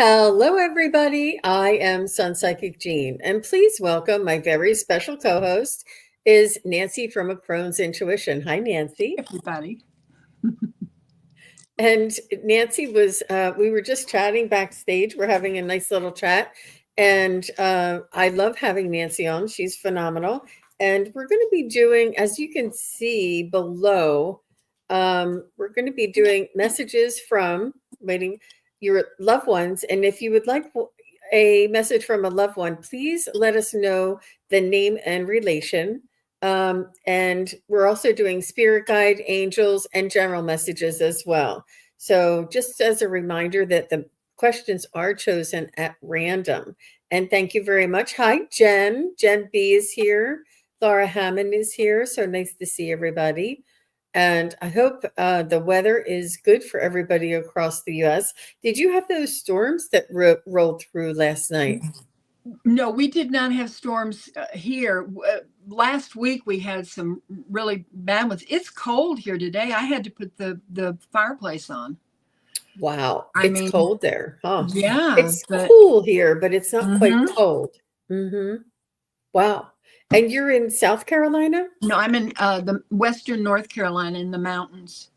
Hello, everybody. I am Sun Psychic Jean, and please welcome my very special co-host is Nancy from A Crone's Intuition. Hi, Nancy. Everybody. And Nancy we were just chatting backstage. We're having a nice little chat, and I love having Nancy on. She's phenomenal. And we're going to be doing, as you can see below, we're going to be doing messages from waiting your loved ones. And if you would like a message from a loved one, please let us know the name and relation. And we're also doing spirit guide, angels, and general messages as well. So just as a reminder that the questions are chosen at random. And thank you very much. Hi, Jen. Jen B is here. Laura Hammond is here. So nice to see everybody. And I hope the weather is good for everybody across the U.S. Did you have those storms that rolled through last night? No, we did not have storms here. Last week we had some really bad ones. It's cold here today. I had to put the fireplace on. Wow, I it's mean, cold there, huh? yeah, It's but cool here, but it's not quite hmm cold. Wow. And you're in South Carolina? no, I'm in the western North Carolina in the mountains.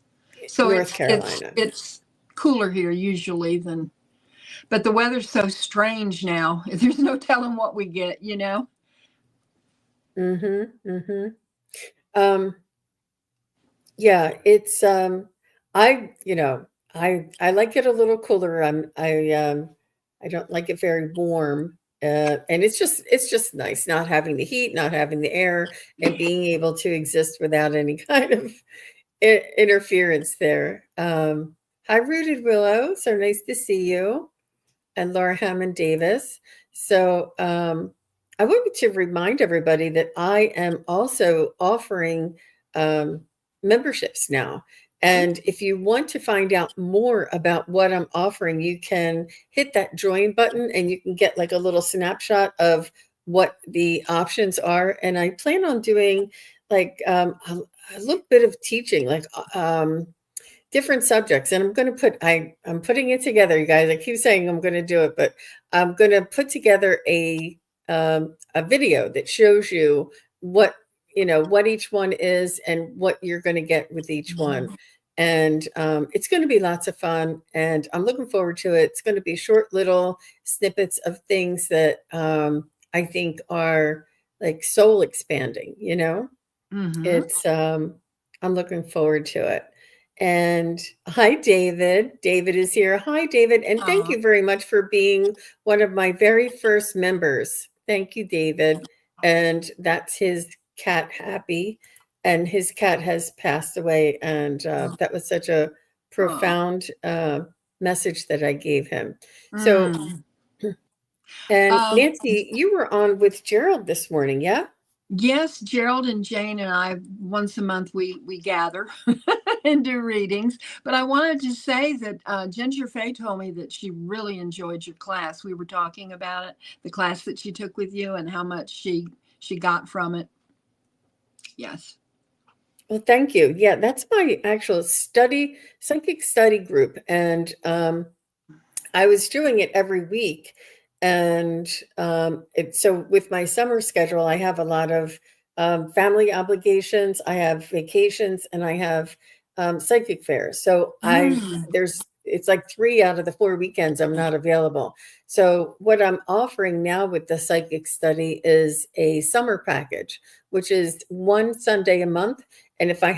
So North it's Carolina. it's cooler here usually than, but the weather's so strange now. There's no telling what we get. Mm-hmm. Mm-hmm. Um, yeah, it's I like it a little cooler. I don't like it very warm. And it's just nice not having the heat, not having the air, and being able to exist without any kind of interference there. Hi, Rooted Willow. So nice to see you. And Laura Hammond Davis. So I wanted to remind everybody that I am also offering um, memberships now. And if you want to find out more about what I'm offering, you can hit that join button and you can get like a little snapshot of what the options are. And I plan on doing like a little bit of teaching, like different subjects. And I'm putting it together, you guys. I keep saying I'm going to do it, but I'm going to put together a video that shows you what each one is and what you're going to get with each one. And it's going to be lots of fun, and I'm looking forward to it. It's going to be short little snippets of things that I think are like soul expanding. Hmm. It's I'm looking forward to it. And hi, David. David is here. Hi, David. And thank you very much for being one of my very first members. Thank you, David. And that's his cat, Happy. And his cat has passed away. And that was such a Oh. profound message that I gave him. So, Mm. and Um, Nancy, you were on with Gerald this morning, yeah? yes, Gerald and Jane and I once a month we gather and do readings. But I wanted to say that Ginger Fay told me that she really enjoyed your class. We were talking about it, the class that she took with you, and how much she got from it. Yes. Well, thank you. Yeah, that's my actual psychic study group. And I was doing it every week. And so with my summer schedule, I have a lot of family obligations, I have vacations, and I have psychic fairs. So Mm. it's like 3 out of the 4 weekends I'm not available. So what I'm offering now with the psychic study is a summer package, which is one Sunday a month. And if I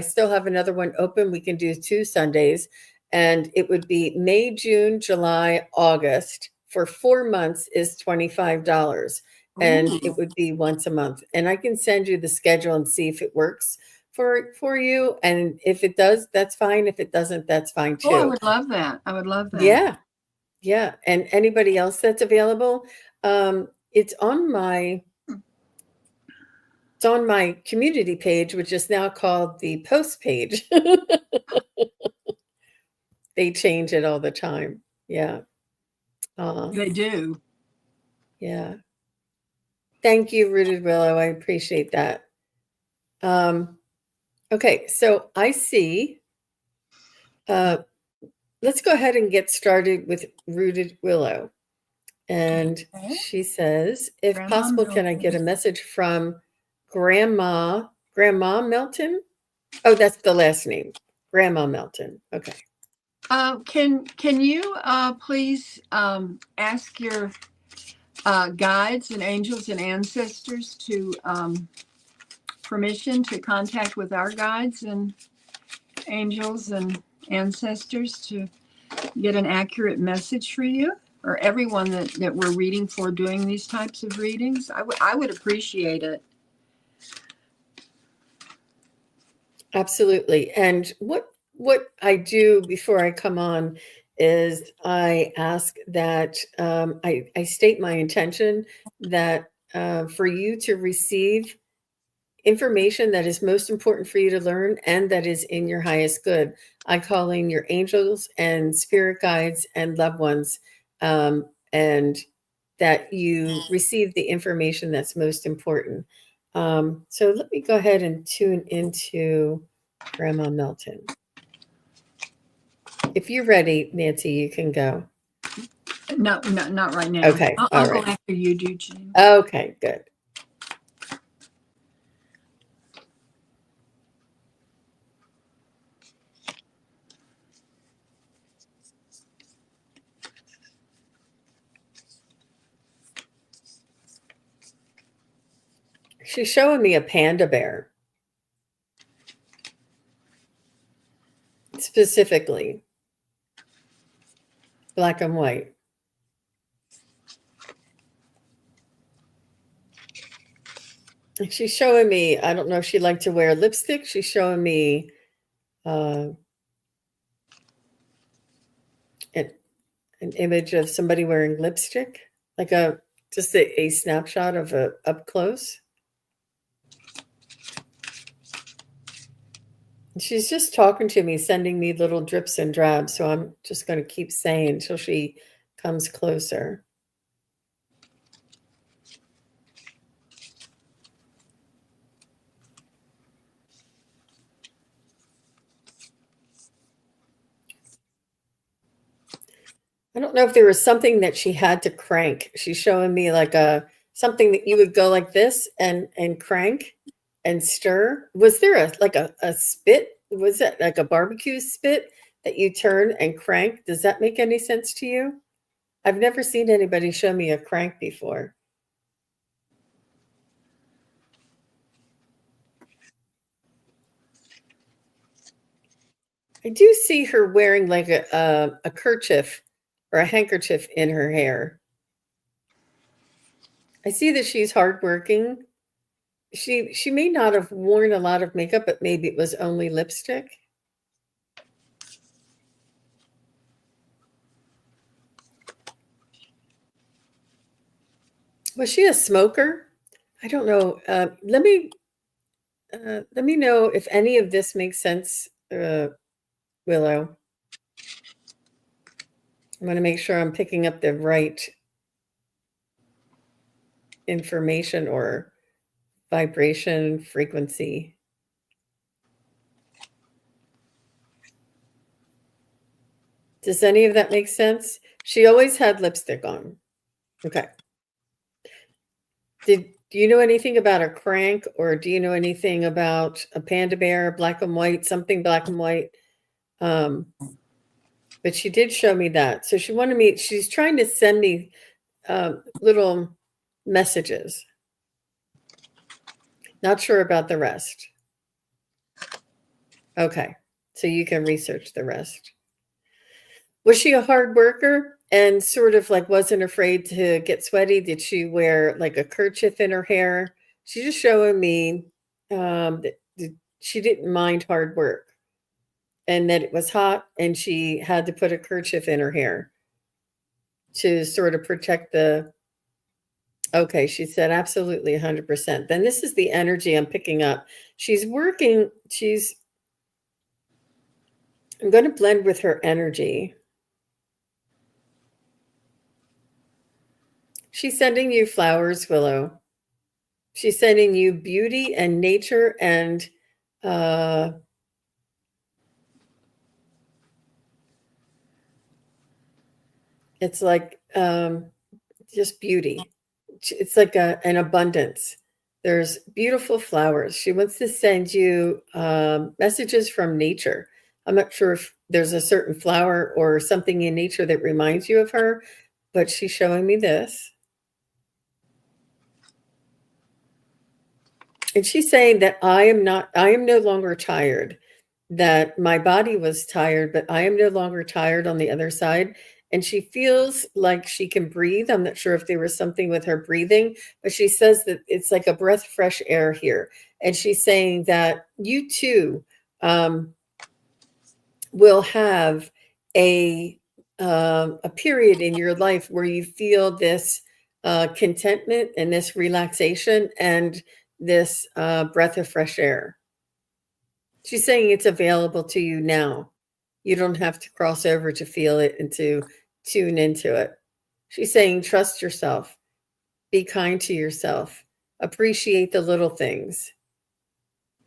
still have another one open, we can do 2 Sundays, and it would be May, June, July, August for 4 months is $25. And it Ooh. would be once a month. And I can send you the schedule and see if it works for you. And if it does, that's fine. If it doesn't, that's fine Oh, I too. would love that. I would love that. Yeah. Yeah. And anybody else that's available, it's on my community page, which is now called the post page. They change it all the time. Yeah. Uh, They do. yeah. Thank you, Rooted Willow. I appreciate that. Um, okay, so I see uh, let's go ahead and get started with Rooted Willow. And Okay. she says, if Grandma possible, can I Milton. get a message from Grandma Melton? Oh, that's the last name. Grandma Melton. Okay. Can you please ask your guides and angels and ancestors to permission to contact with our guides and angels and ancestors to get an accurate message for you or everyone that we're reading for doing these types of readings? I would appreciate it. Absolutely. And what I do before I come on is I ask that I state my intention that for you to receive information that is most important for you to learn and that is in your highest good. I call in your angels and spirit guides and loved ones, and that you receive the information that's most important. So let me go ahead and tune into Grandma Melton. If you're ready, Nancy, you can go. No, not right now. Okay, I'll all go right. after you do, Jean. Okay, good. She's showing me a panda bear. Specifically, black and white. She's showing me, I don't know if she liked to wear lipstick. She's showing me an image of somebody wearing lipstick, like just a snapshot of a up close. She's just talking to me, sending me little drips and drabs. So I'm just going to keep saying until she comes closer. I don't know if there was something that she had to crank. She's showing me like something that you would go like this and crank and stir. Was there a spit? Was it like a barbecue spit that you turn and crank? Does that make any sense to you? I've never seen anybody show me a crank before. I do see her wearing like a kerchief or a handkerchief in her hair. I see that she's hardworking. She may not have worn a lot of makeup, but maybe it was only lipstick. Was she a smoker? I don't know. Let me know if any of this makes sense, Willow. I'm going to make sure I'm picking up the right information or vibration frequency. Does any of that make sense? She always had lipstick on. Okay. Do you know anything about a crank, or do you know anything about a panda bear, black and white, something black and white? But she did show me that. So she's trying to send me little messages. Not sure about the rest. Okay. So you can research the rest. Was she a hard worker and sort of like wasn't afraid to get sweaty? Did she wear like a kerchief in her hair? She's just showing me that she didn't mind hard work and that it was hot and she had to put a kerchief in her hair to sort of protect the. Okay, she said absolutely 100%. Then this is the energy I'm picking up. She's working, I'm going to blend with her energy. She's sending you flowers, Willow. She's sending you beauty and nature and It's like just beauty. It's like an abundance. There's beautiful flowers. She wants to send you messages from nature. I'm not sure if there's a certain flower or something in nature that reminds you of her, but she's showing me this. And she's saying that I am no longer tired, that my body was tired, but I am no longer tired on the other side. And she feels like she can breathe. I'm not sure if there was something with her breathing, but she says that it's like a breath of fresh air here. And she's saying that you too will have a period in your life where you feel this contentment and this relaxation and this breath of fresh air. She's saying it's available to you now. You don't have to cross over to feel it and to tune into it. She's saying trust yourself, be kind to yourself, appreciate the little things.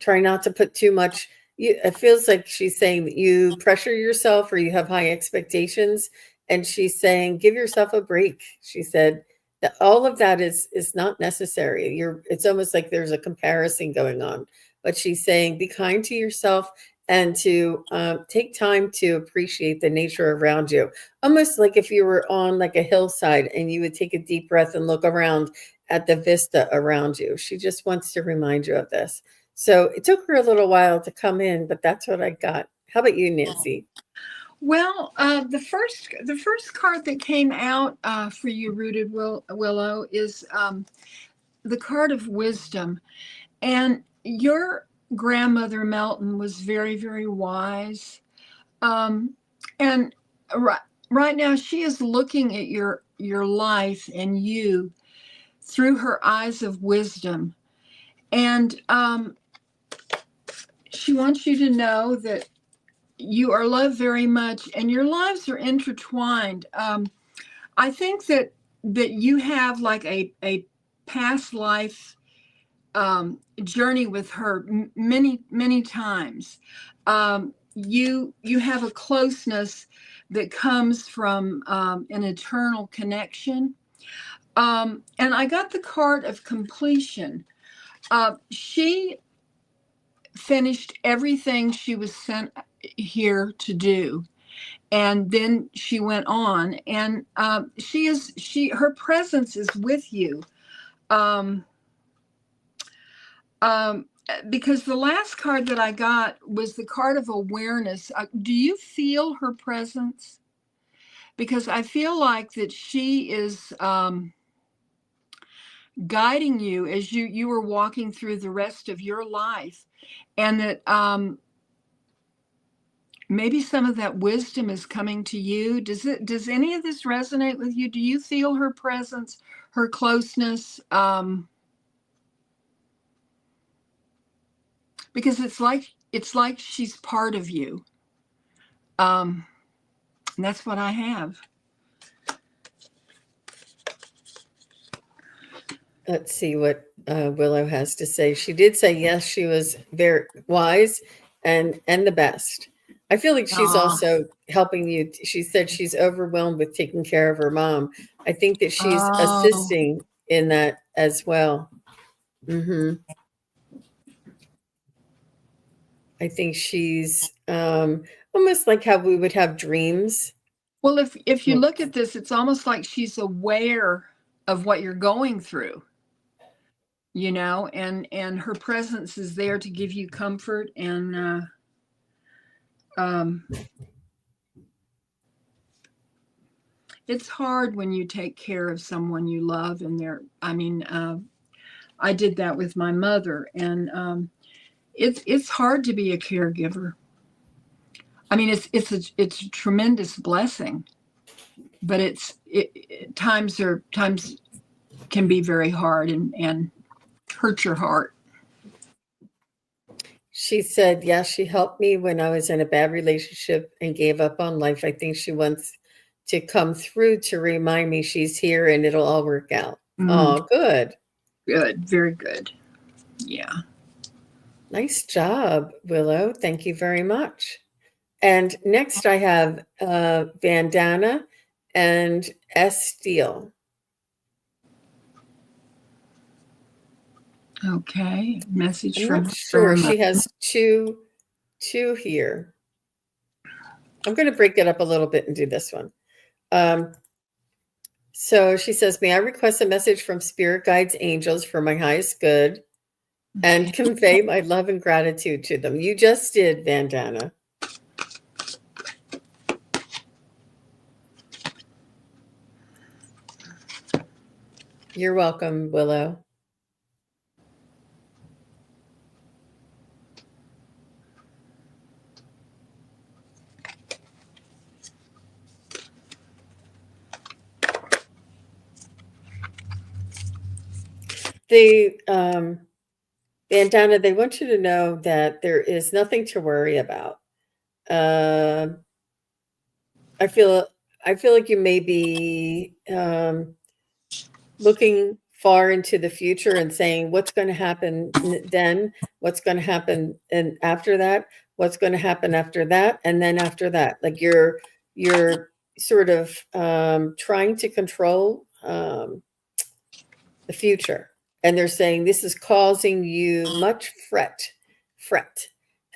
Try not to put too much. It feels like she's saying that you pressure yourself or you have high expectations. And she's saying, give yourself a break. She said that all of that is not necessary. It's almost like there's a comparison going on. But she's saying, be kind to yourself and to take time to appreciate the nature around you. Almost like if you were on like a hillside and you would take a deep breath and look around at the vista around you. She just wants to remind you of this. So it took her a little while to come in, but that's what I got. How about you, Nancy? Well, the first card that came out for you, Rooted Willow, is the card of wisdom. And your grandmother Melton was very, very wise. And right now she is looking at your life and you through her eyes of wisdom. And she wants you to know that you are loved very much and your lives are intertwined. I think that you have like a past life journey with her many times. You have a closeness that comes from an eternal connection. And I got the card of completion. She finished everything she was sent here to do, and then she went on, and her presence is with you. Because the last card that I got was the card of awareness. Do you feel her presence? Because I feel like that she is guiding you as you were walking through the rest of your life, and that maybe some of that wisdom is coming to you. Does any of this resonate with you? Do you feel her presence, her closeness? Because it's like she's part of you. And that's what I have. Let's see what Willow has to say. She did say yes, she was very wise and the best. I feel like she's also helping you. She said she's overwhelmed with taking care of her mom. I think that she's assisting in that as well. I think she's almost like how we would have dreams. Well, if you look at this, it's almost like she's aware of what you're going through, and her presence is there to give you comfort. And it's hard when you take care of someone you love, and I did that with my mother, and it's hard to be a caregiver. I mean, it's a tremendous blessing, but times can be very hard and hurt your heart. She said, yeah, she helped me when I was in a bad relationship and gave up on life. I think she wants to come through to remind me she's here and it'll all work out. Oh, good. Good. Very good. Yeah. Nice job, Willow. Thank you very much. And next I have Vandana, and S. Steele. Okay. Message I'm from not sure. She has two here. I'm going to break it up a little bit and do this one. So she says, may I request a message from spirit guides, angels for my highest good and convey my love and gratitude to them. You just did, Vandana. You're welcome, Willow. Vandana, they want you to know that there is nothing to worry about. I feel like you may be looking far into the future and saying what's going to happen then, what's going to happen and after that, what's going to happen after that, and then after that. Like you're sort of trying to control the future, and they're saying this is causing you much fret,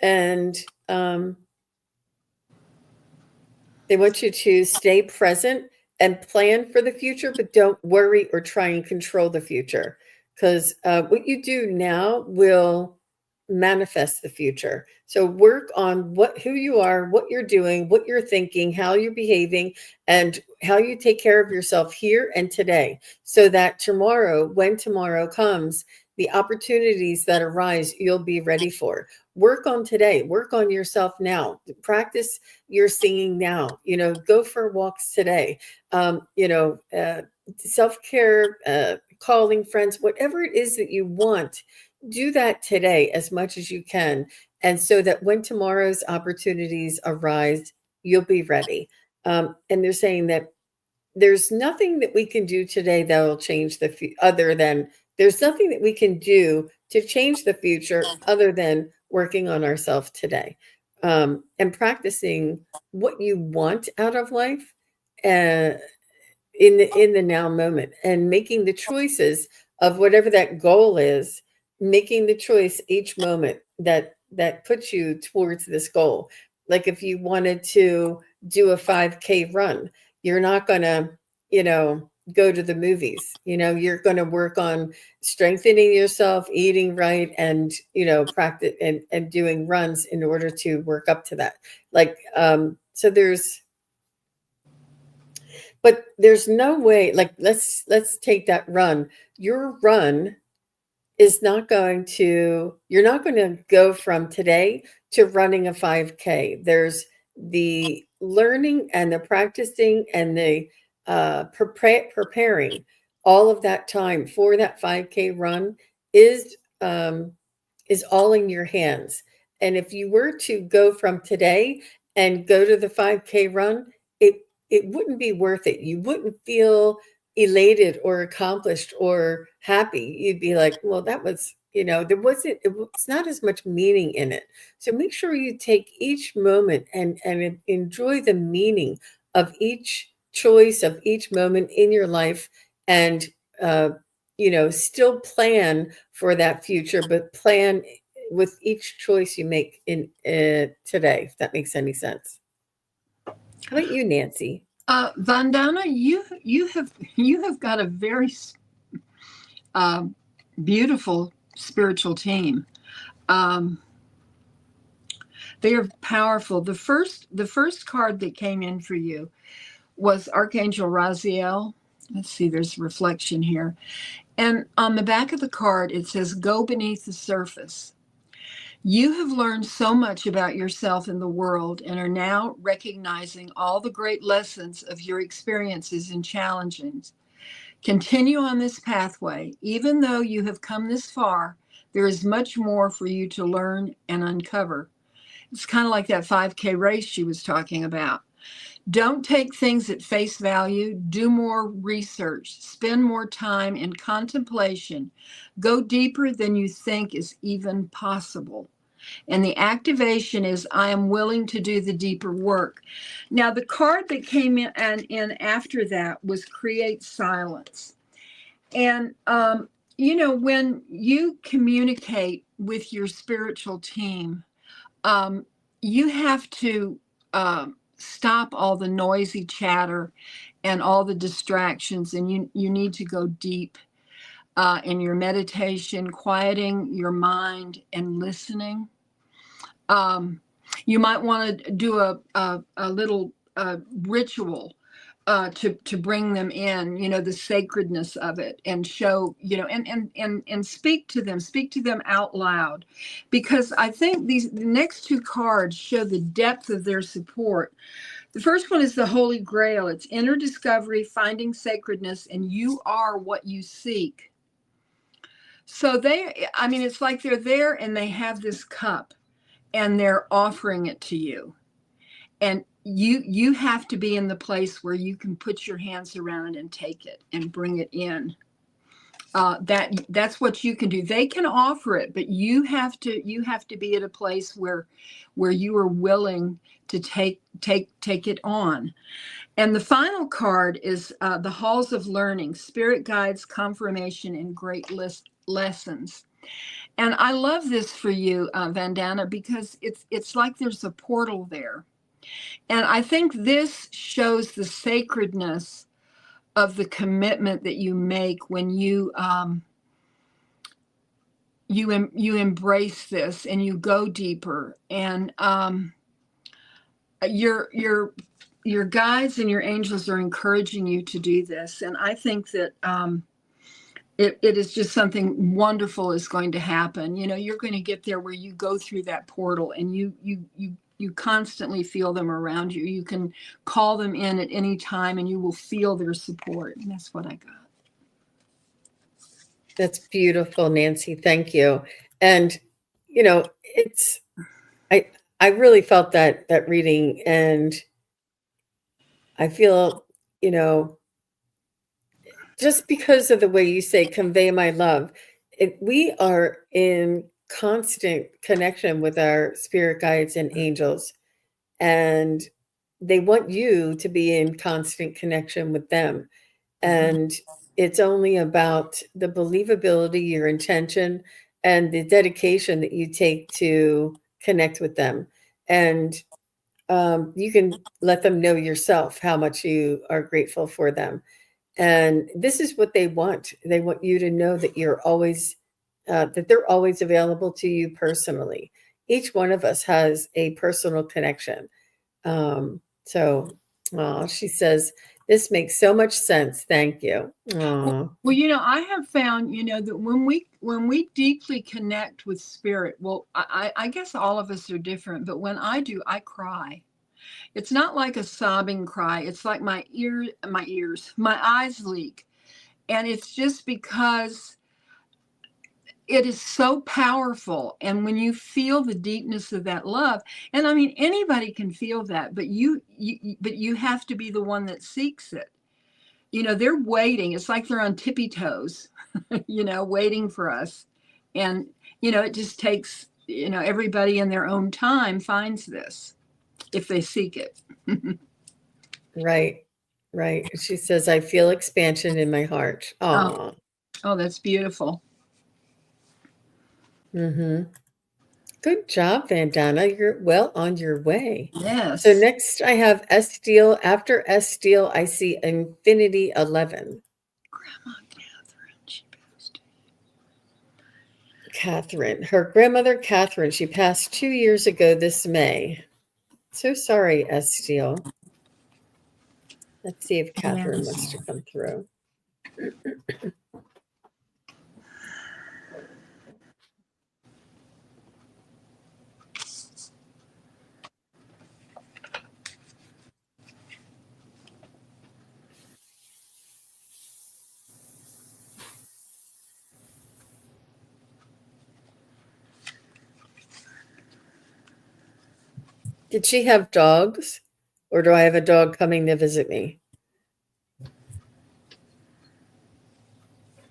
and they want you to stay present and plan for the future, but don't worry or try and control the future, because what you do now will manifest the future. So work on who you are, what you're doing, what you're thinking, how you're behaving, and how you take care of yourself here and today, so that tomorrow, when tomorrow comes, the opportunities that arise, you'll be ready for. Work on today. Work on yourself now. Practice your singing now. Go for walks today. Self-care, calling friends, whatever it is that you want, do that today as much as you can. And so that when tomorrow's opportunities arise, you'll be ready. And they're saying that there's nothing that we can do today that will change other than there's nothing that we can do to change the future other than working on ourselves today, and practicing what you want out of life in the now moment, and making the choices of whatever that goal is, making the choice each moment that puts you towards this goal. Like if you wanted to do a 5K run, you're not going to, go to the movies. You're going to work on strengthening yourself, eating right, and, practice and doing runs in order to work up to that. So there's no way, like, let's take that run. Your run is not going to, you're not going to go from today to running a 5K. There's the learning and the practicing and the preparing all of that time for that 5K run is all in your hands. And if you were to go from today and go to the 5K run, it wouldn't be worth it. You wouldn't feel elated or accomplished or happy. You'd be like, well, that was, it's not as much meaning in it. So make sure you take each moment and enjoy the meaning of each choice, of each moment in your life, and still plan for that future, but plan with each choice you make in today, if that makes any sense. How about you, Nancy? Vandana, you have got a very beautiful spiritual team. They are powerful. The first card that came in for you was Archangel Raziel. Let's see, there's reflection here. And on the back of the card, it says, go beneath the surface. You have learned so much about yourself and the world and are now recognizing all the great lessons of your experiences and challenges. Continue on this pathway. Even though you have come this far, there is much more for you to learn and uncover. It's kind of like that 5K race she was talking about. Don't take things at face value. Do more research. Spend more time in contemplation. Go deeper than you think is even possible. And the activation is, I am willing to do the deeper work. Now, the card that came in after that was create silence. And, when you communicate with your spiritual team, you have to stop all the noisy chatter and all the distractions, and you need to go deep in your meditation, quieting your mind and listening. You might want to do a little ritual to bring them in, the sacredness of it, and show, and speak to them out loud, because I think the next two cards show the depth of their support. The first one is the Holy Grail. It's inner discovery, finding sacredness, and you are what you seek. So it's like they're there and they have this cup and they're offering it to you. And you have to be in the place where you can put your hands around it and take it and bring it in. That's what you can do. They can offer it, but you have to be at a place where you are willing to take it on. And the final card is the Halls of Learning, Spirit Guides, Confirmation, and Great Lessons. And I love this for you, Vandana, because it's like there's a portal there. And I think this shows the sacredness of the commitment that you make when you embrace this and you go deeper. And your guides and your angels are encouraging you to do this. And I think that it is just something wonderful is going to happen. You're going to get there where you go through that portal and you constantly feel them around you. You can call them in at any time and you will feel their support. And that's what I got. That's beautiful, Nancy. Thank you. And, I really felt that reading, and I feel, just because of the way you say, convey my love, we are in constant connection with our spirit guides and angels, and they want you to be in constant connection with them. And it's only about the believability, your intention, and the dedication that you take to connect with them. And you can let them know yourself how much you are grateful for them. And this is what they want. They want you to know that you're always, that they're always available to you personally. Each one of us has a personal connection. She says, this makes so much sense. Thank you. Well, I have found, that when we deeply connect with spirit, well, I guess all of us are different, but when I do, I cry. It's not like a sobbing cry. It's like my eyes leak. And it's just because it is so powerful. And when you feel the deepness of that love, and I mean, anybody can feel that, but you have to be the one that seeks it. They're waiting. It's like they're on tippy toes, waiting for us. And, it just takes, everybody in their own time finds this if they seek it. Right. She says, I feel expansion in my heart. Oh, that's beautiful. Mm-hmm. Good job, Vandana. You're well on your way. Yes. So next I have Estiel. After Estiel, I see Infinity 11. Grandma Catherine, she passed. Catherine. Her grandmother, Catherine, she passed 2 years ago this May. So sorry, Estiel. Let's see if Catherine wants to come through. Did she have dogs? Or do I have a dog coming to visit me?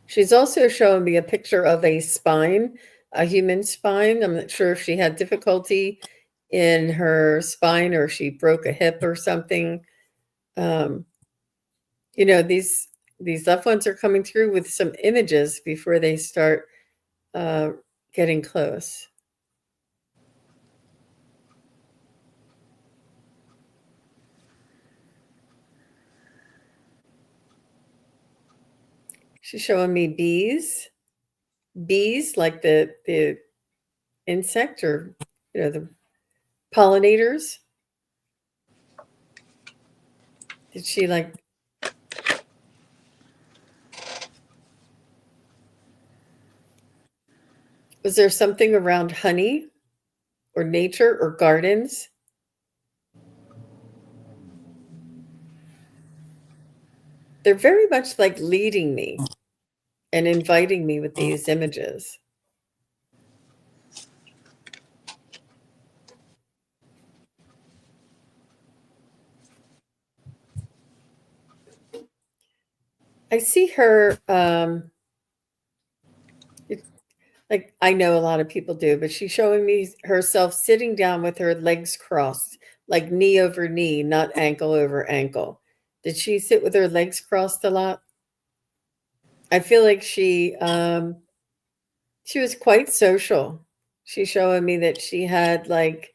She's also showing me a picture of a spine a human spine. I'm not sure if she had difficulty in her spine or she broke a hip or something. Um, these loved ones are coming through with some images before they start uh, getting close. She's showing me bees like the insect, or the pollinators. Did she like? Was there something around honey or nature or gardens? They're very much like leading me and inviting me with these images. I see her, like I know a lot of people do, but she's showing me herself sitting down with her legs crossed, like knee over knee, not ankle over ankle. Did she sit with her legs crossed a lot? I feel like she was quite social. She's showing me that she had like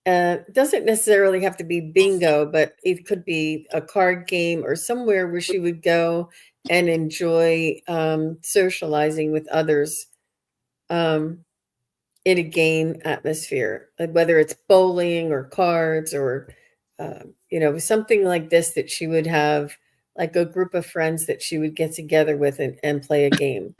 doesn't necessarily have to be bingo, but it could be a card game or somewhere where she would go and enjoy socializing with others um, in a game atmosphere, like whether it's bowling or cards or something like this, that she would have like a group of friends that she would get together with and play a game.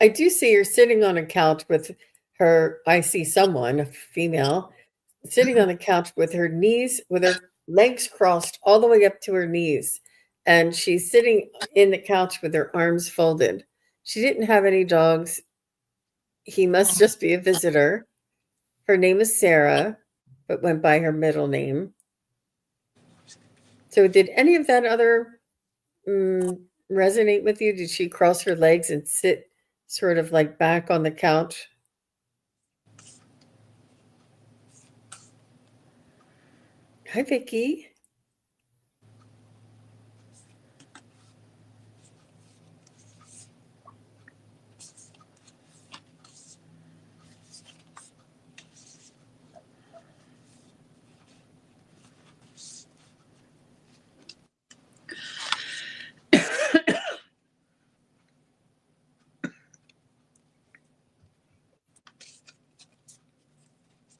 I do see her sitting on a couch with her. I see someone, a female, sitting on the couch with her knees, with her legs crossed all the way up to her knees. And she's sitting in the couch with her arms folded. She didn't have any dogs. He must just be a visitor. Her name is Sarah, but went by her middle name. So, did any of that other resonate with you? Did she cross her legs and sit sort of like back on the couch? Hi, Vicky.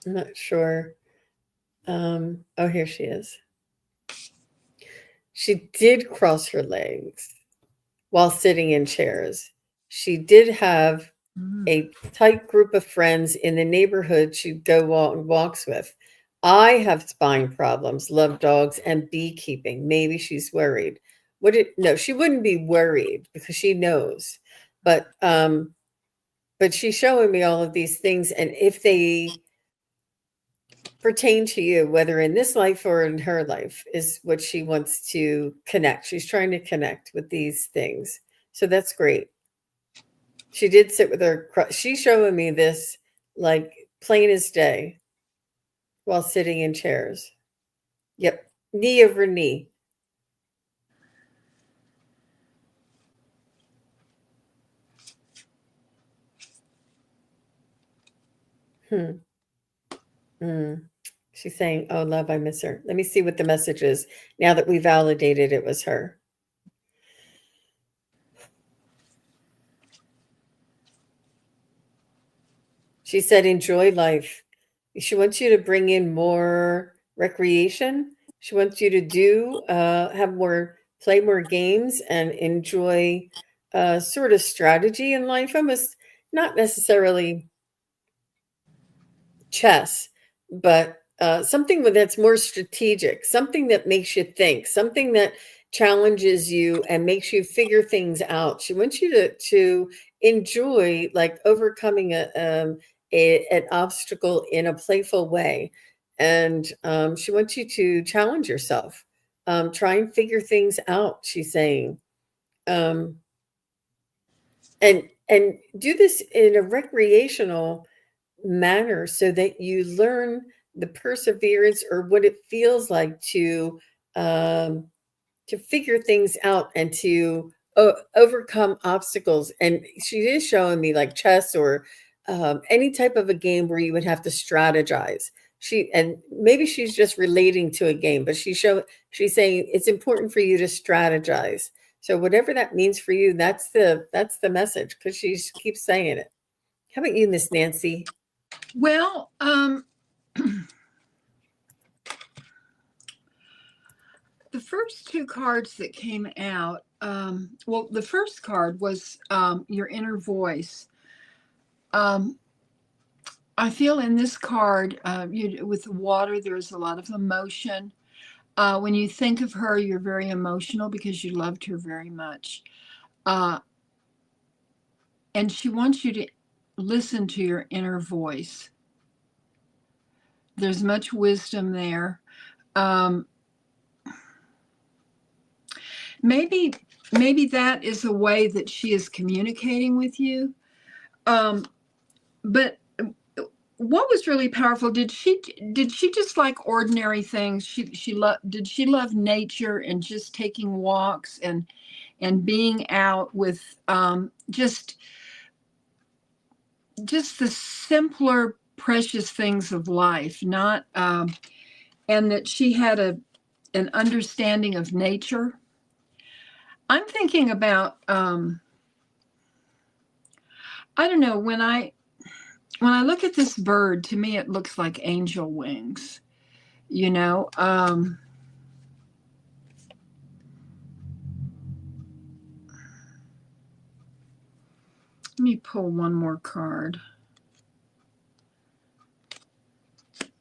I'm not sure. Oh, here she is. She did cross her legs while sitting in chairs. She did have a tight group of friends in the neighborhood she'd go walks with. I have spine problems, love dogs, and beekeeping. Maybe she's worried. No, she wouldn't be worried because she knows. But she's showing me all of these things, and if they pertain to you, whether in this life or in her life, is what she wants to connect. She's trying to connect with these things. So that's great. She did sit with her, she's showing me this like plain as day while sitting in chairs. Yep. Knee over knee. Hmm. Mm. She's saying, oh, love, I miss her. Let me see what the message is now that we validated it was her. She said, enjoy life. She wants you to bring in more recreation. She wants you to play more games and enjoy sort of strategy in life, almost not necessarily chess, but something that's more strategic, something that makes you think, something that challenges you and makes you figure things out. She wants you to enjoy like overcoming an obstacle in a playful way, and she wants you to challenge yourself. Try and figure things out, she's saying. Um, and do this in a recreational manner so that you learn the perseverance or what it feels like um, to figure things out and to overcome obstacles. And she is showing me like chess or any type of a game where you would have to strategize. And maybe she's just relating to a game, but she's saying it's important for you to strategize. So whatever that means for you, that's the message, because she keeps saying it. How about you, Miss Nancy? Well, the first two cards that came out, well, the first card was your inner voice. I feel in this card, with water, there's a lot of emotion. When you think of her, you're very emotional because you loved her very much. And she wants you to listen to your inner voice. There's much wisdom there. Maybe that is a way that she is communicating with you. But what was really powerful, did she just like ordinary things? Did she love nature and just taking walks and being out with just the simpler precious things of life, not and that she had an understanding of nature? I'm thinking about I don't know, when I look at this bird, to me it looks like angel wings, you know. Let me pull one more card.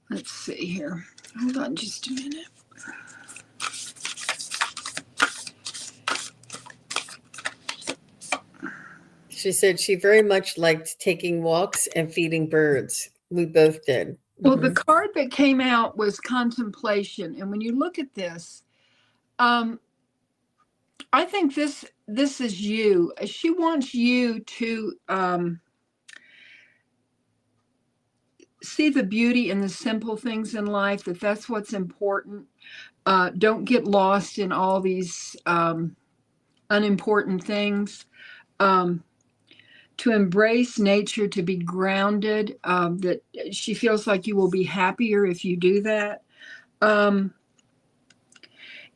Let's see here. Hold on just a minute. She said she very much liked taking walks and feeding birds. We both did. Well, the card that came out was contemplation. And when you look at this, I think this is you. She wants you to see the beauty in the simple things in life, that's what's important. Don't get lost in all these unimportant things. To embrace nature, to be grounded, that she feels like you will be happier if you do that. And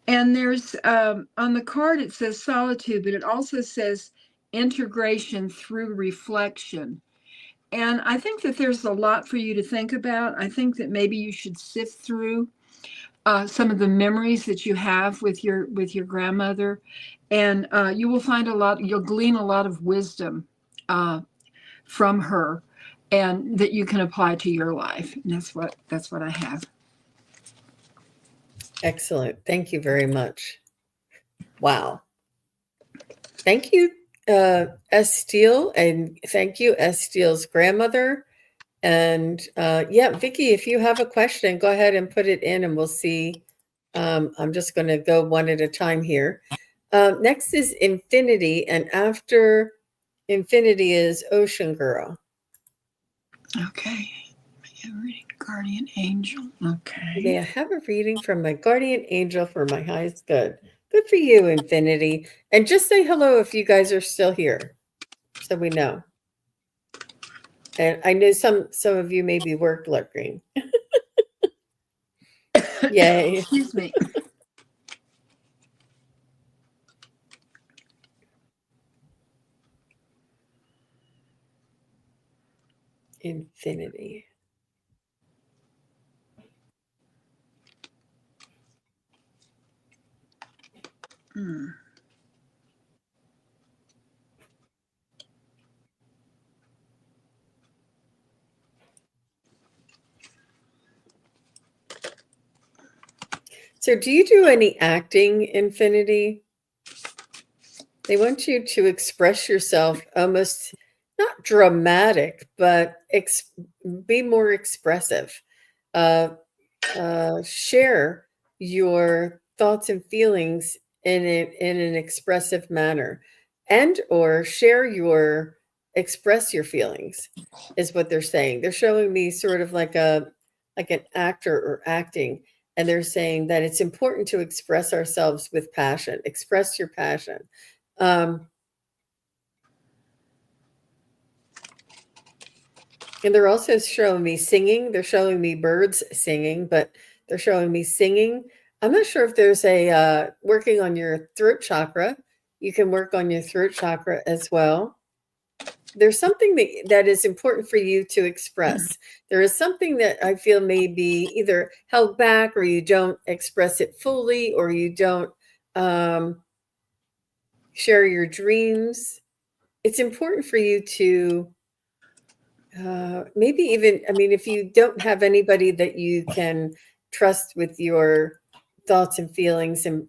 there's on the card, it says solitude, but it also says integration through reflection. And I think that there's a lot for you to think about. I think that maybe you should sift through some of the memories that you have with your grandmother, and you will find you'll glean a lot of wisdom from her, and that you can apply to your life. And that's what I have. Excellent. Thank you very much. Wow. Thank you, S. Steele, and thank you, S. Steele's grandmother. And yeah, Vicki, if you have a question, go ahead and put it in and we'll see. I'm just going to go one at a time here. Next is Infinity, and after Infinity is Ocean Girl. Okay. Reading Guardian Angel. Okay. May I have a reading from my guardian angel for my highest good? Good for you, Infinity. And just say hello if you guys are still here, so we know. And I know some of you may be work lurking. Yay. Excuse me. Infinity. So do you do any acting, Infinity? They want you to express yourself almost not dramatic, but be more expressive. Share your thoughts and feelings in an expressive manner, and or express your feelings, is what they're saying. They're showing me sort of like an actor or acting, and they're saying that it's important to express ourselves with passion. Express your passion. Um, and they're also showing me singing. They're showing me birds singing, but they're showing me singing. I'm not sure if there's a working on your throat chakra. You can work on your throat chakra as well. There's something that is important for you to express. There is something that I feel may be either held back, or you don't express it fully, or you don't um, share your dreams. It's important for you to maybe even, I mean, if you don't have anybody that you can trust with your thoughts and feelings and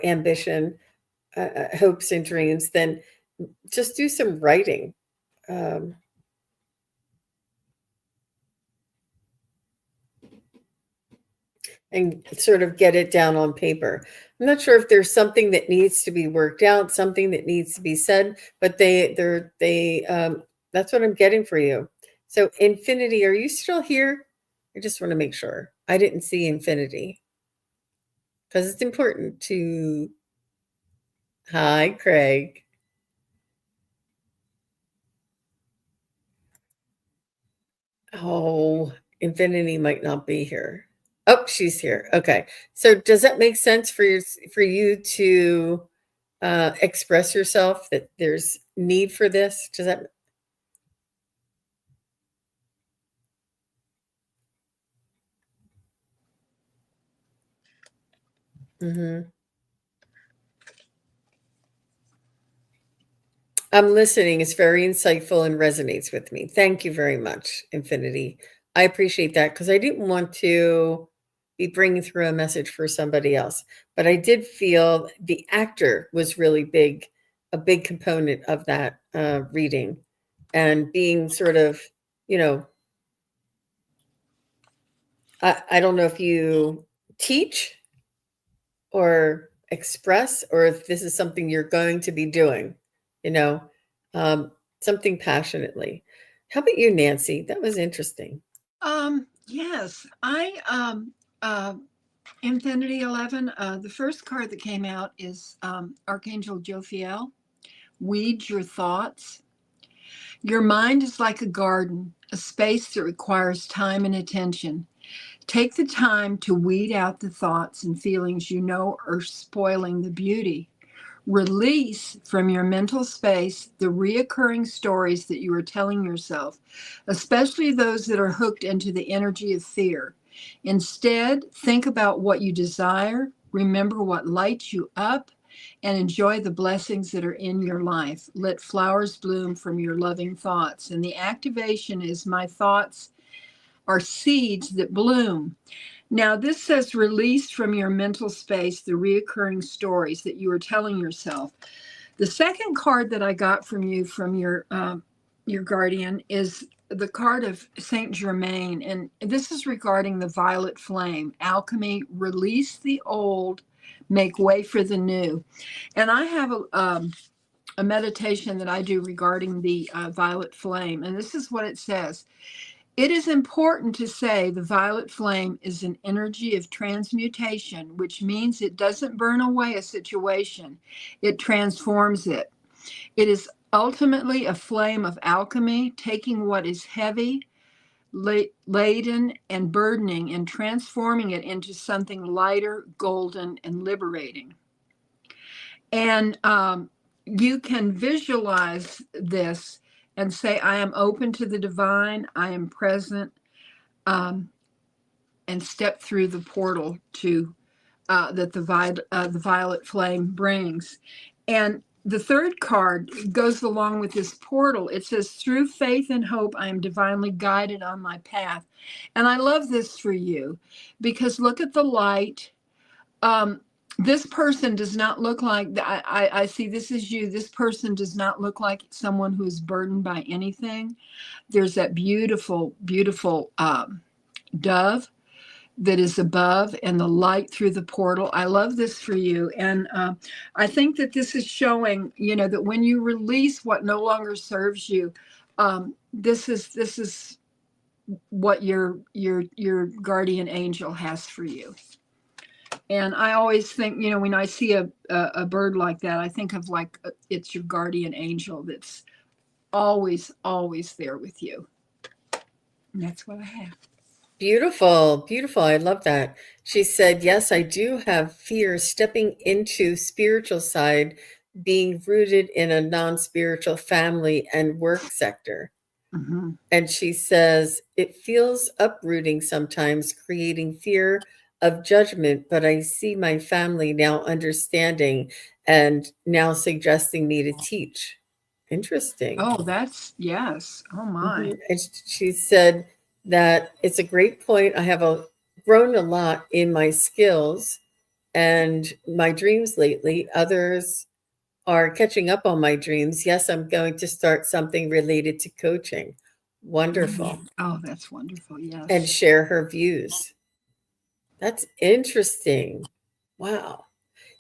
ambition, hopes and dreams, then just do some writing. Um, and sort of get it down on paper. I'm not sure if there's something that needs to be worked out, something that needs to be said, but that's what I'm getting for you. So Infinity, are you still here? I just want to make sure. I didn't see Infinity because it's important to. Hi, Craig. Oh, Infinity might not be here. Oh, she's here. Okay. So does that make sense for you to express yourself, that there's need for this? Does that? Mhm. I'm listening. It's very insightful and resonates with me. Thank you very much, Infinity. I appreciate that because I didn't want to be bringing through a message for somebody else, but I did feel the actor was really big, a big component of that reading, and being sort of, you know, I don't know if you teach or express, or if this is something you're going to be doing, you know, um, something passionately. How about you, Nancy? That was interesting. Yes, I Infinity 11. The first card that came out is Archangel Jophiel. Weed your thoughts. Your mind is like a garden, a space that requires time and attention. Take the time to weed out the thoughts and feelings you know are spoiling the beauty. Release from your mental space the reoccurring stories that you are telling yourself, especially those that are hooked into the energy of fear. Instead, think about what you desire, remember what lights you up, and enjoy the blessings that are in your life. Let flowers bloom from your loving thoughts. And the activation is my thoughts are seeds that bloom. Now, this says release from your mental space the reoccurring stories that you are telling yourself. The second card that I got from you from your guardian is the card of Saint Germain, and this is regarding the violet flame. Alchemy, release the old, make way for the new. And I have a meditation that I do regarding the violet flame, and this is what it says. It is important to say the violet flame is an energy of transmutation, which means it doesn't burn away a situation, it transforms it. It is ultimately a flame of alchemy, taking what is heavy, laden, and burdening and transforming it into something lighter, golden, and liberating. And you can visualize this and say, I am open to the divine, I am present, um, and step through the portal to that the violet flame brings. And the third card goes along with this portal. It says, through faith and hope, I am divinely guided on my path. And I love this for you because look at the light. Um, this person does not look like, I see this is you. This person does not look like someone who is burdened by anything. There's that beautiful, beautiful dove that is above and the light through the portal. I love this for you. And I think that this is showing, that when you release what no longer serves you, this is what your guardian angel has for you. And I always think, when I see a bird like that, I think of like it's your guardian angel that's always there with you. And that's what I have. Beautiful, beautiful. I love that. She said, yes, I do have fear stepping into spiritual side, being rooted in a non-spiritual family and work sector. Mm-hmm. And she says, it feels uprooting sometimes, creating fear of judgment, but I see my family now understanding and now suggesting me to teach. Interesting. Oh, yes. Oh my. And she said that it's a great point. I have grown a lot in my skills and my dreams lately. Others are catching up on my dreams. Yes, I'm going to start something related to coaching. Wonderful. Oh, that's wonderful. And Yes. share her views. That's interesting. Wow.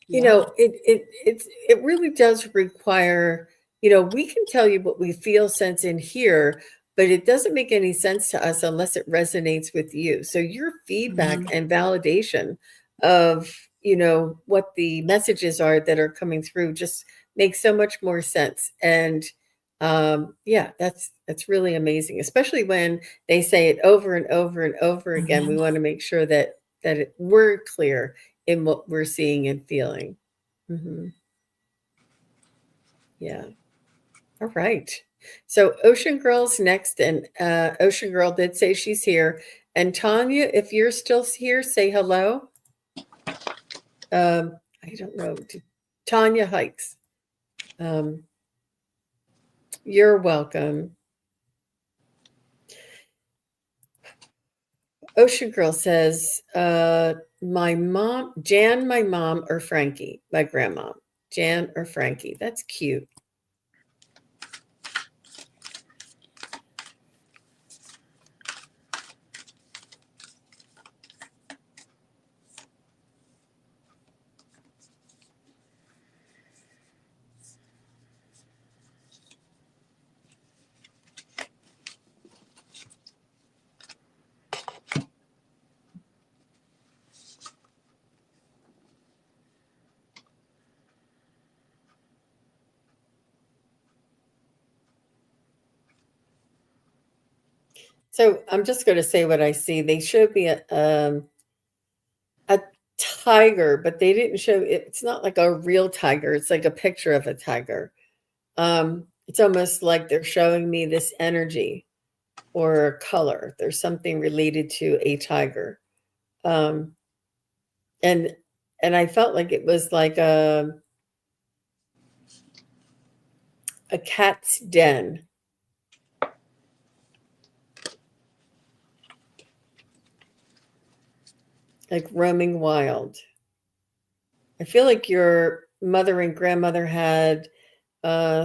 Yeah. It really does require, we can tell you what we feel, sense, and hear, but it doesn't make any sense to us unless it resonates with you. So your feedback Mm-hmm. and validation of, what the messages are that are coming through just makes so much more sense. And yeah, that's really amazing, especially when they say it over and over and over again. Mm-hmm. We want to make sure that we're clear in what we're seeing and feeling. Hmm. Yeah. All right. So Ocean Girl's next, and Ocean Girl did say she's here. And Tanya, if you're still here, say hello. I don't know. Tanya Hikes. Um, you're welcome. Ocean Girl says, my mom, Jan, my mom, or Frankie, my grandma. Jan or Frankie. That's cute. So I'm just going to say what I see. They showed me a tiger, but they didn't show it. It's not like a real tiger. It's like a picture of a tiger. It's almost like they're showing me this energy or a color. There's something related to a tiger. Um, and and I felt like it was like a cat's den, like roaming wild. I feel like your mother and grandmother had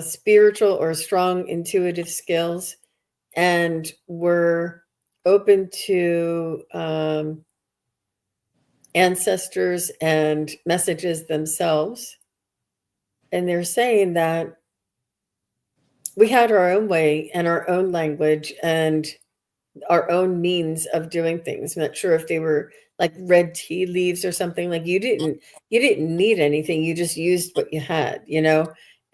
spiritual or strong intuitive skills and were open to ancestors and messages themselves. And they're saying that we had our own way and our own language and our own means of doing things. I'm not sure if they were like red tea leaves or something. Like you didn't need anything. You just used what you had.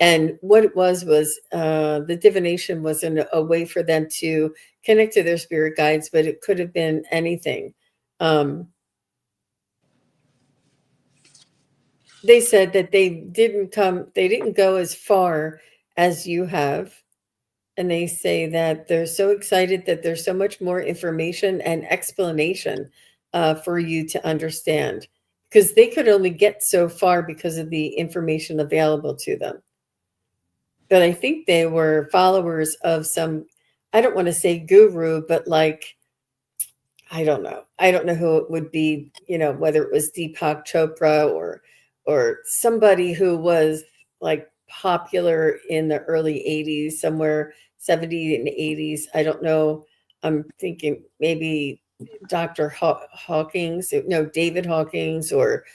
And what it was the divination was a way for them to connect to their spirit guides, but it could have been anything. Um, they said that they didn't go as far as you have. And they say that they're so excited that there's so much more information and explanation for you to understand, because they could only get so far because of the information available to them. But I think they were followers of some, I don't want to say guru, but like, I don't know. I don't know who it would be, whether it was Deepak Chopra or somebody who was like popular in the early 80s, somewhere 70s and 80s. I don't know. I'm thinking maybe Dr. Hawkins, no, David Hawkins, or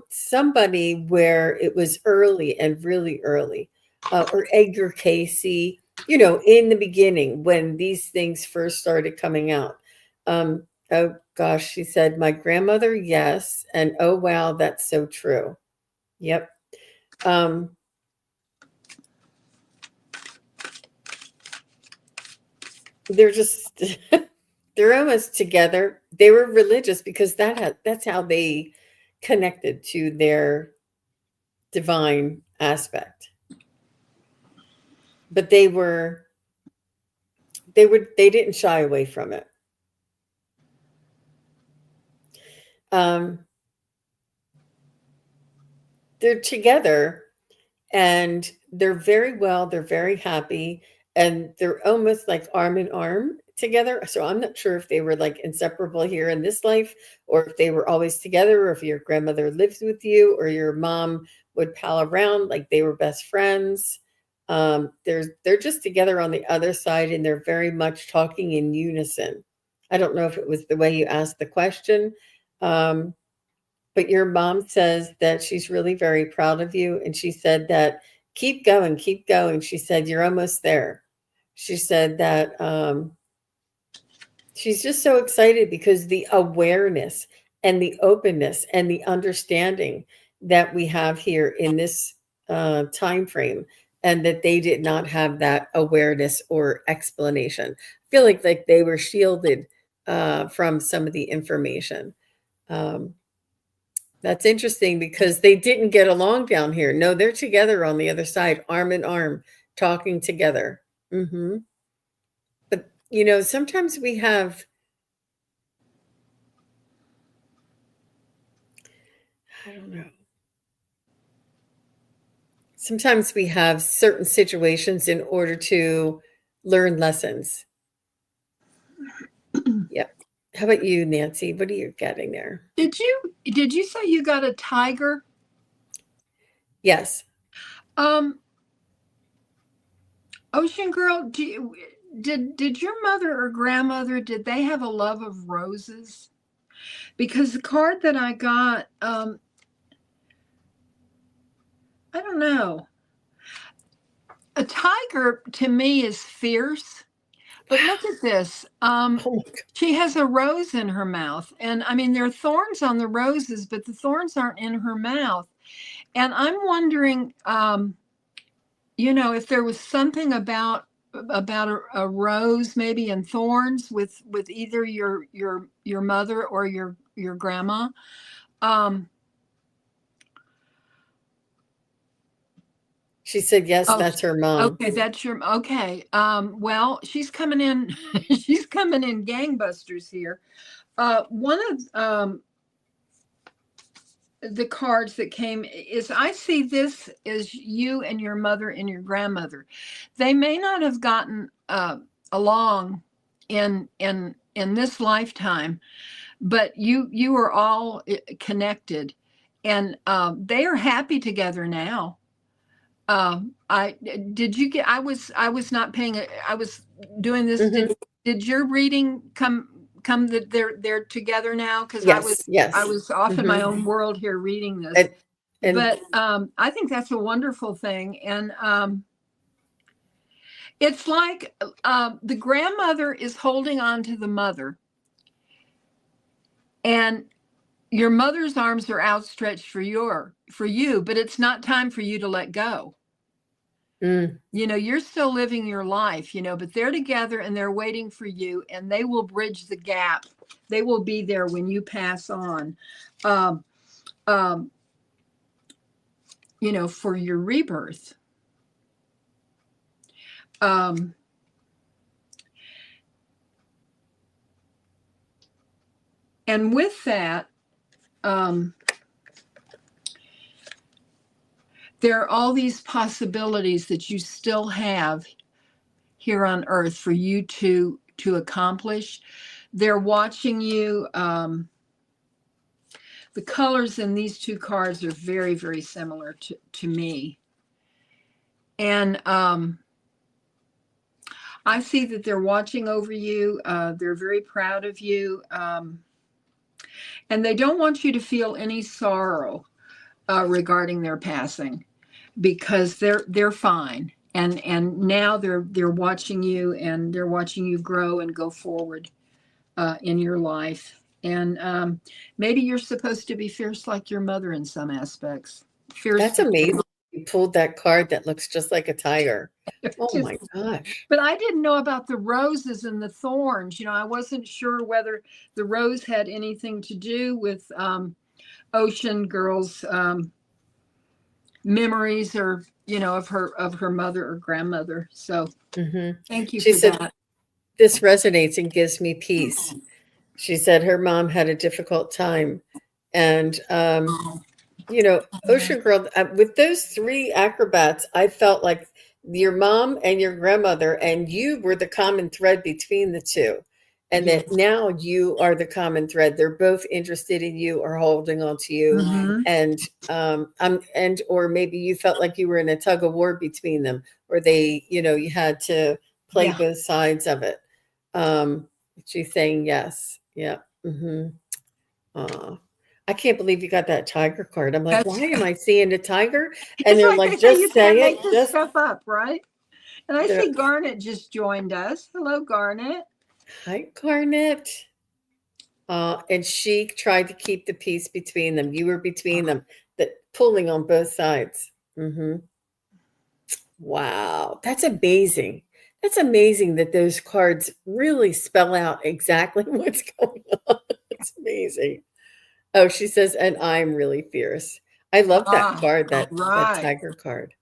somebody where it was early and really early, or Edgar Casey, in the beginning when these things first started coming out. Oh gosh, she said, my grandmother, yes, and oh wow, that's so true. Yep. They're just they're almost together. They were religious because that's how they connected to their divine aspect. But they didn't shy away from it. Um, they're together and they're very happy, and they're almost like arm in arm together. So I'm not sure if they were like inseparable here in this life, or if they were always together, or if your grandmother lives with you, or your mom would pal around like they were best friends. They're just together on the other side, and they're very much talking in unison. I don't know if it was the way you asked the question. um, but your mom says that she's really very proud of you. And she said that keep going, keep going. She said, you're almost there. She said that she's just so excited because the awareness and the openness and the understanding that we have here in this time frame, and that they did not have that awareness or explanation. I feel like they were shielded from some of the information. Um, that's interesting because they didn't get along down here. No, they're together on the other side, arm in arm, talking together. But, sometimes we have, I don't know, sometimes we have certain situations in order to learn lessons. Yep. How about you, Nancy? What are you getting there? Did you say you got a tiger? Yes. Ocean Girl, did your mother or grandmother, did they have a love of roses? Because the card that I got, I don't know. A tiger to me is fierce, but look at this. Oh my God. She has a rose in her mouth, and I mean there are thorns on the roses, but the thorns aren't in her mouth. And I'm wondering, if there was something about a rose maybe and thorns with either your mother or your grandma. She said, yes, Oh, that's her mom. okay, that's your okay. Well, she's coming in. She's coming in gangbusters here. One of the cards that came is, I see this as you and your mother and your grandmother. They may not have gotten along in this lifetime, but you are all connected, and they are happy together now. I did you get? I was not paying. I was doing this. Mhm. Did your reading come that they're together now? Because I was Yes, I yes. was off in my Mhm. own world here reading this. And But I think that's a wonderful thing, and it's like the grandmother is holding on to the mother, and your mother's arms are outstretched for you, but it's not time for you to let go. mm, You're still living your life, but they're together and they're waiting for you, and they will bridge the gap. They will be there when you pass on, um, um, for your rebirth. Um, and with that, there are all these possibilities that you still have here on earth for you to accomplish. They're watching you. The colors in these two cards are very, very similar to me. And I see that they're watching over you. They're very proud of you. And they don't want you to feel any sorrow regarding their passing, because they're fine. And now they're watching you, and they're watching you grow and go forward in your life. And maybe you're supposed to be fierce like your mother in some aspects. Fierce. That's amazing. You pulled that card that looks just like a tiger. Oh Just, my gosh. but I didn't know about the roses and the thorns. I wasn't sure whether the rose had anything to do with Ocean Girl's memories, or of her mother or grandmother. So thank you She for said, that. this resonates and gives me peace. She said her mom had a difficult time. And, Ocean Girl, with those three acrobats, I felt like your mom and your grandmother and you were the common thread between the two. And Yes. that now you are the common thread. They're both interested in you or holding on to you. And or maybe you felt like you were in a tug of war between them, or they, you had to play Yeah. both sides of it. She's saying yes. Yeah. I can't believe you got that tiger card. I'm like, why am I seeing a tiger? And It's they're like they like, say you just can't say make it. this Just stuff up, right? And I they're- see Garnet just joined us. Hello, Garnet. hi, Garnet. And she tried to keep the peace between them. You were between them, that pulling on both sides. Wow, that's amazing. That's amazing that those cards really spell out exactly what's going on. It's amazing. Oh, she says, and I'm really fierce. I love that card, that Right. tiger card.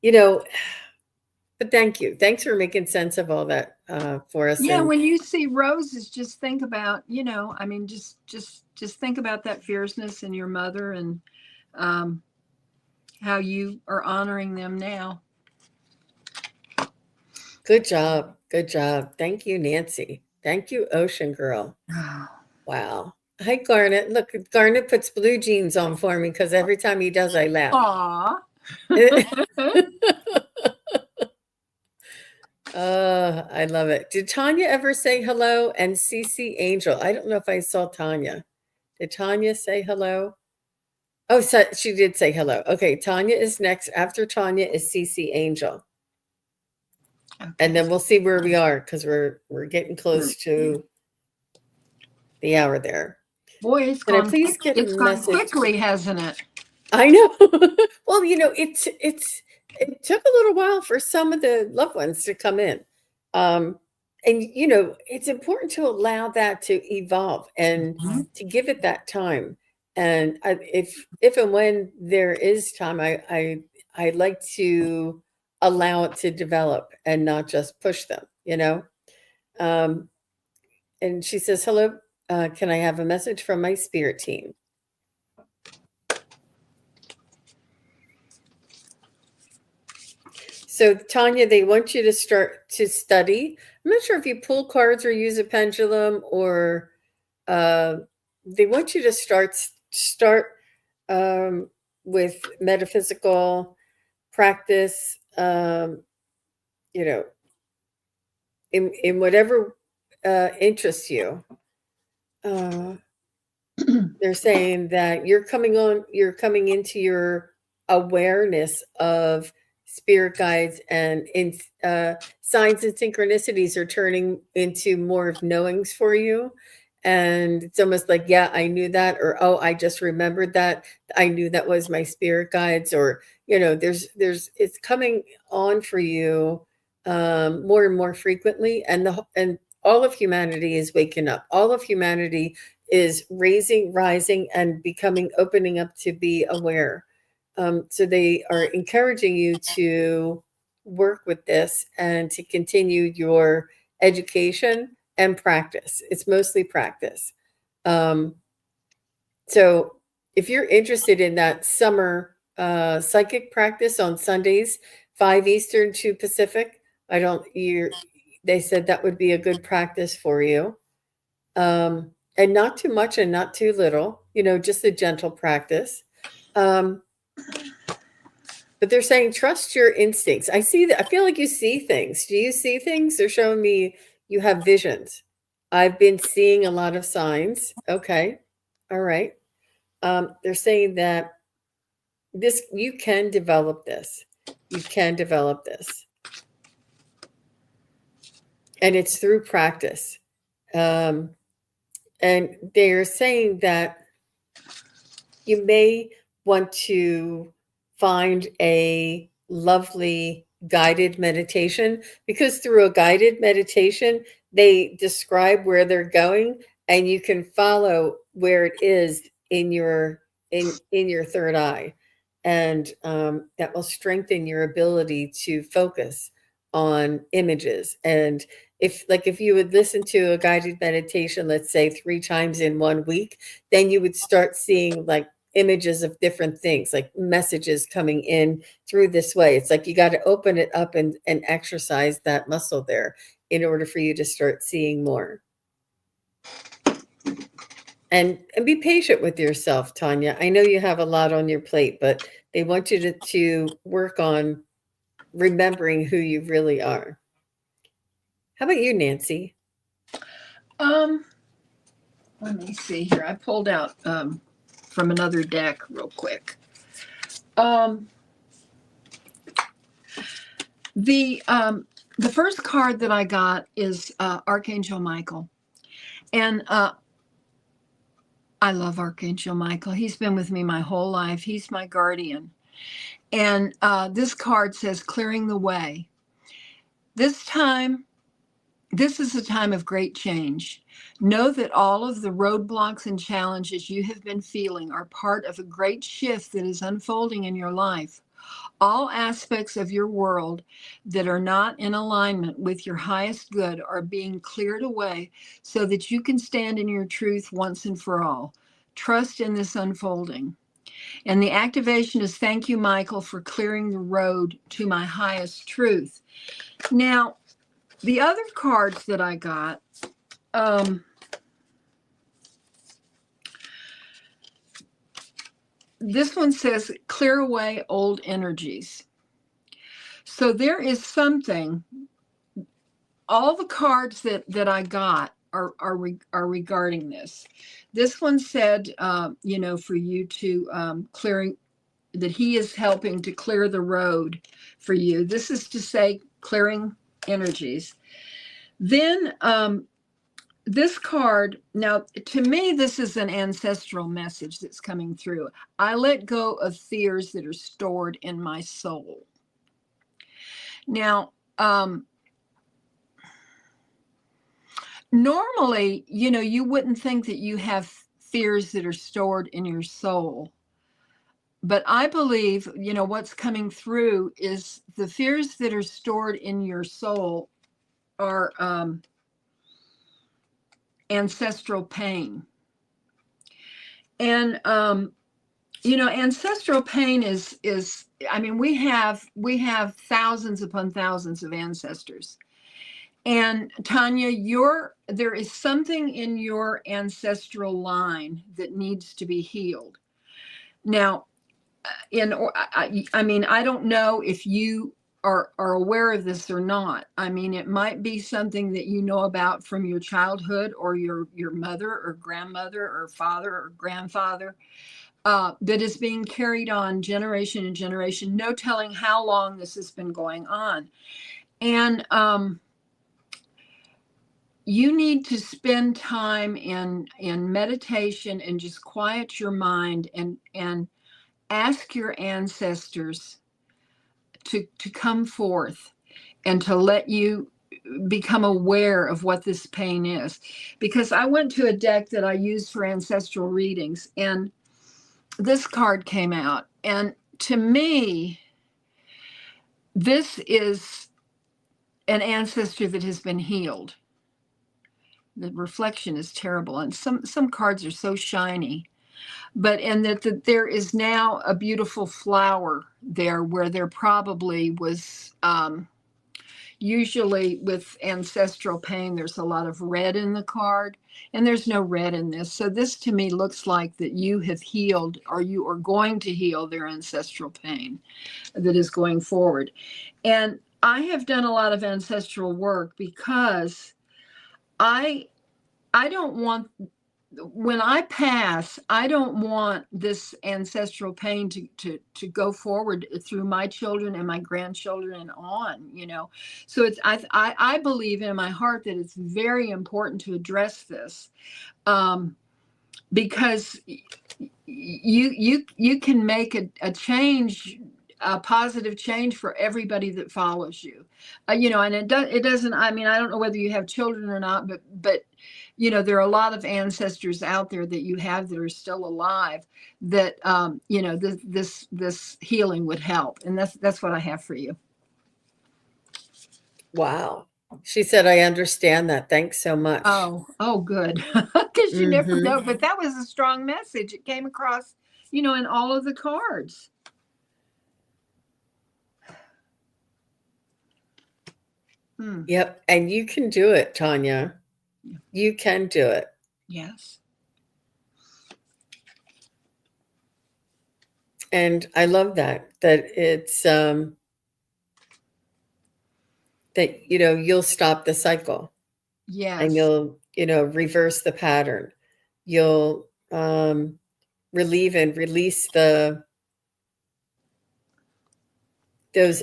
But thank you. Thanks for making sense of all that for us. Yeah, And when you see roses, just think about, I mean, just think about that fierceness in your mother, and how you are honoring them now. good job. Good job. Thank you, Nancy. Thank you, Ocean Girl. Wow. Hi, Garnet. Look, Garnet puts blue jeans on for me because every time he does, I laugh. Aw. I love it. Did Tanya ever say hello? And CC Angel. I don't know if I saw Tanya. Did Tanya say hello? Oh, so she did say hello. Okay, Tanya is next. After Tanya is CC Angel. Okay. And then we'll see where we are, because we're getting close to the hour there. Boy, it's Can I gone. please get a It's gone message? quickly, hasn't it? I know. Well, it took a little while for some of the loved ones to come in. And it's important to allow that to evolve and to give it that time. And if and when there is time, I like to allow it to develop and not just push them. And she says, hello, can I have a message from my spirit team? So, Tanya, they want you to start to study. I'm not sure if you pull cards or use a pendulum, or they want you to start with metaphysical practice. In whatever interests you. They're saying that you're coming into your awareness of spirit guides, and signs and synchronicities are turning into more of knowings for you. And it's almost like, yeah, I knew that, or, oh, I just remembered that. I knew that was my spirit guides, or, it's coming on for you more and more frequently. And all of humanity is waking up. All of humanity is rising, and opening up to be aware. So they are encouraging you to work with this and to continue your education and practice. It's mostly practice. So if you're interested in that summer psychic practice on Sundays, 5 Eastern, 2 Pacific, they said that would be a good practice for you. And not too much and not too little, just a gentle practice. But they're saying trust your instincts. I see that. I feel like you see things. Do you see things? They're showing me you have visions. I've been seeing a lot of signs. Okay. All right. They're saying that this you can develop this. You can develop this. And it's through practice. Um, and they're saying that you may want to find a lovely guided meditation, because through a guided meditation, they describe where they're going and you can follow where it is in your third eye. And that will strengthen your ability to focus on images. And if you would listen to a guided meditation, let's say 3 times in 1 week, then you would start seeing like images of different things, like messages coming in through this way. It's like you got to open it up and exercise that muscle there in order for you to start seeing more. And be patient with yourself, Tanya. I know you have a lot on your plate, but they want you to work on remembering who you really are. How about you, Nancy? Let me see here. I pulled out from another deck real quick. The first card that I got is Archangel Michael, and I love Archangel Michael. He's been with me my whole life. He's my guardian, and this card says clearing the way. This is a time of great change. Know that all of the roadblocks and challenges you have been feeling are part of a great shift that is unfolding in your life. All aspects of your world that are not in alignment with your highest good are being cleared away so that you can stand in your truth once and for all. Trust in this unfolding. And the activation is thank you, Michael, for clearing the road to my highest truth. Now, the other cards that I got, this one says clear away old energies. So there is something, all the cards that I got are regarding this. This one said, for you to clearing, that he is helping to clear the road for you. This is to say clearing energies. Then this card, now to me, this is an ancestral message that's coming through. I let go of fears that are stored in my soul. Now, normally, you wouldn't think that you have fears that are stored in your soul. But I believe, what's coming through is the fears that are stored in your soul are ancestral pain. And ancestral pain is I mean, we have thousands upon thousands of ancestors. And Tanya, there is something in your ancestral line that needs to be healed. Now, I don't know if you are aware of this or not. I mean, it might be something that you know about from your childhood, or your mother or grandmother or father or grandfather, that is being carried on generation and generation. No telling how long this has been going on. And you need to spend time in meditation and just quiet your mind and ask your ancestors to come forth and to let you become aware of what this pain is. Because I went to a deck that I use for ancestral readings, and this card came out. And to me, this is an ancestor that has been healed. The reflection is terrible, and some cards are so shiny. But and that there is now a beautiful flower there where there probably was, usually with ancestral pain, there's a lot of red in the card, and there's no red in this. So this to me looks like that you have healed, or you are going to heal their ancestral pain that is going forward. And I have done a lot of ancestral work because I I don't want, when I pass, I don't want this ancestral pain to go forward through my children and my grandchildren and on, you know. So it's I believe in my heart that it's very important to address this, because you can make a change, a positive change for everybody that follows you, you know. And it doesn't, I mean, I don't know whether you have children or not, but you know, there are a lot of ancestors out there that you have that are still alive that, you know, this healing would help. And that's what I have for you. Wow. She said, I understand that. Thanks so much. Oh, good. Because you never Mm-hmm. know. But that was a strong message. It came across, you know, in all of the cards. Yep. And you can do it, Tanya. You can do it. Yes. And I love that it's that, you know, you'll stop the cycle. Yes. And you'll, you know, reverse the pattern. You'll relieve and release those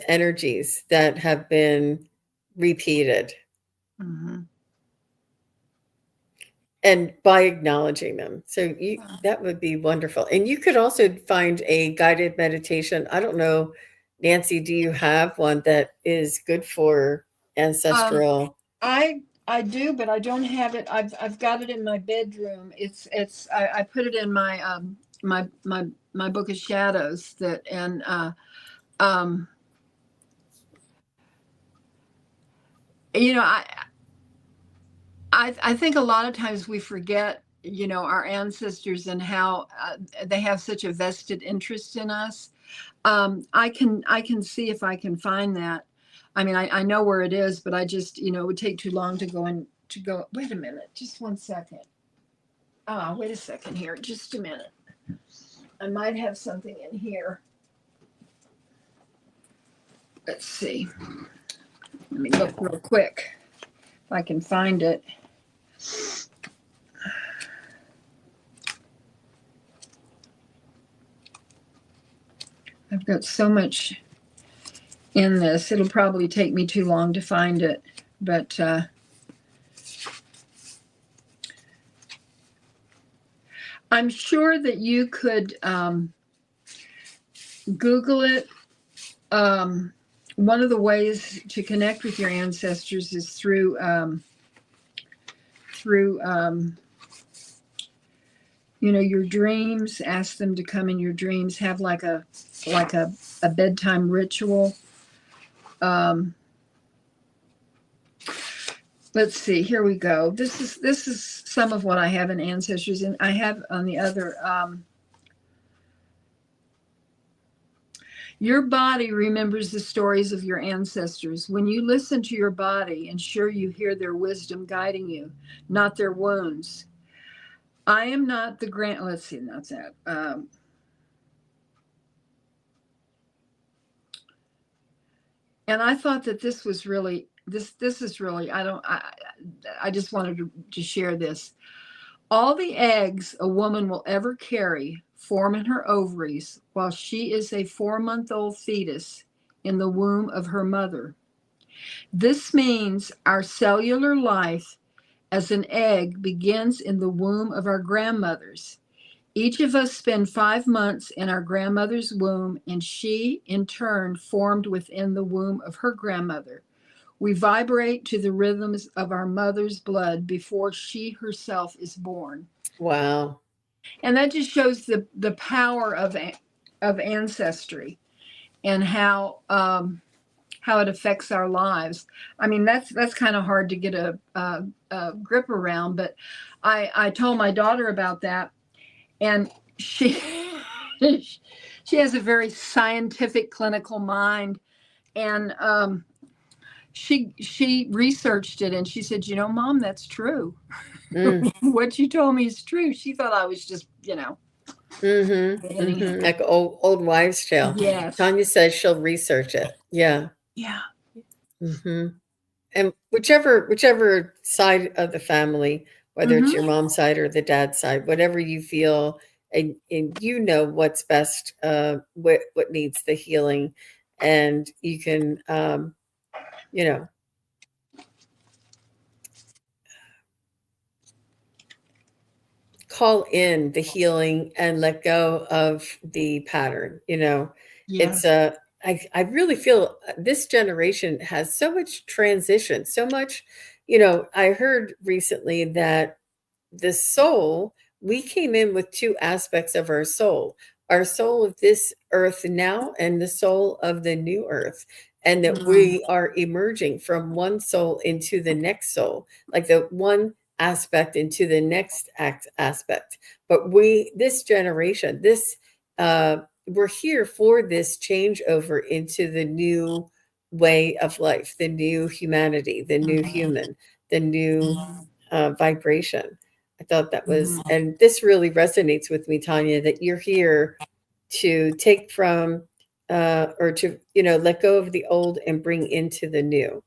energies that have been repeated. Mm-hmm. And by acknowledging them. So that would be wonderful. And you could also find a guided meditation. I don't know, Nancy, do you have one that is good for ancestral? I do, but I don't have it. I've got it in my bedroom. I put it in my my book of shadows, that, and you know, I think a lot of times we forget, you know, our ancestors and how they have such a vested interest in us. I can see if I can find that. I mean, I know where it is, but I just, you know, it would take too long to go. Wait a minute, just one second. Wait a second here, just a minute. I might have something in here. Let's see. Let me look real quick if I can find it. I've got so much in this. It'll probably take me too long to find it, but I'm sure that you could Google it. One of the ways to connect with your ancestors is through you know, your dreams. Ask them to come in your dreams. Have like a bedtime ritual. Let's see. Here we go. This is some of what I have in ancestors, and I have on the other. Your body remembers the stories of your ancestors. When you listen to your body, ensure you hear their wisdom guiding you, not their wounds. I am not the grand. Let's see, not that. And I thought that this was really this is really. I just wanted to share this. All the eggs a woman will ever carry form in her ovaries while she is a 4-month-old fetus in the womb of her mother. This means our cellular life as an egg begins in the womb of our grandmothers. Each of us spend 5 months in our grandmother's womb, and she, in turn, formed within the womb of her grandmother. We vibrate to the rhythms of our mother's blood before she herself is born. Wow. And that just shows the power of ancestry, and how it affects our lives. I mean, that's kind of hard to get a grip around, but I told my daughter about that, and she she has a very scientific, clinical mind, and she researched it and she said, you know, Mom, that's true. Mm. What you told me is true. She thought I was just, Mm-hmm. anyhow. Mm-hmm. Like old wives' tale. Yes. Tanya says she'll research it. Yeah. Yeah. Mm-hmm. And whichever side of the family, whether it's your Mm-hmm. mom's side or the dad's side, whatever you feel, and you know what's best, what needs the healing, and you can, you know, call in the healing and let go of the pattern. It's Yes. I really feel this generation has so much transition, so much. I heard recently that the soul, we came in with two aspects of our soul of this earth now and the soul of the new earth, and that Mm-hmm. we are emerging from one soul into the next soul, like the one aspect into the next aspect. But this generation, we're here for this changeover into the new way of life, the new humanity, the new human, the new vibration. I thought that was, Mm-hmm. and this really resonates with me, Tanya, that you're here to take from, or to, let go of the old and bring into the new.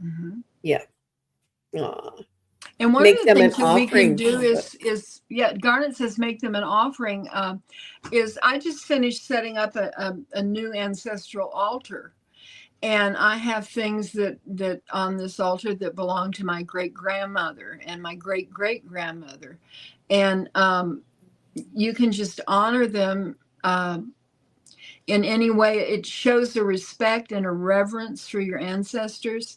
Mm-hmm. Yeah. Aw. And one of Make the them an things that we can offering. do is yeah, Garnet says make them an offering. Is I just finished setting up a new ancestral altar, and I have things that on this altar that belong to my great grandmother and my great great grandmother, and you can just honor them. In any way, it shows a respect and a reverence for your ancestors.